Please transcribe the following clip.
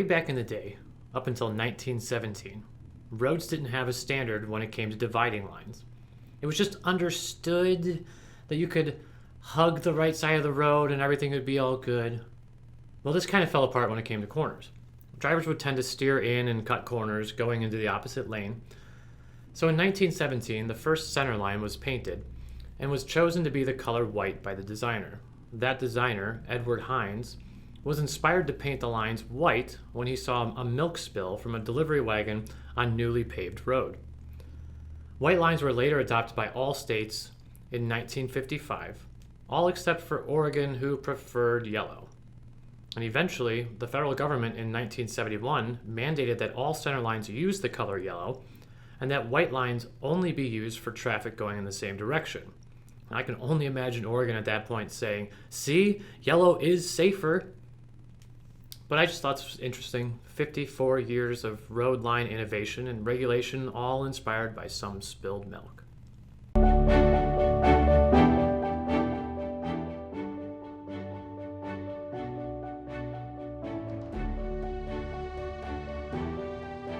back in the day, up until 1917, roads didn't have a standard when it came to dividing lines. It was just understood that you could hug the right side of the road and everything would be all good. Well, this kind of fell apart when it came to corners. Drivers would tend to steer in and cut corners going into the opposite lane. So in 1917, the first center line was painted and was chosen to be the color white by the designer. That designer, Edward Hines, was inspired to paint the lines white when he saw a milk spill from a delivery wagon on newly paved road. White lines were later adopted by all states in 1955, all except for Oregon, who preferred yellow. And eventually, the federal government in 1971 mandated that all center lines use the color yellow and that white lines only be used for traffic going in the same direction. I can only imagine Oregon at that point saying, "See, yellow is safer." But I just thought this was interesting. 54 years of road line innovation and regulation, all inspired by some spilled milk.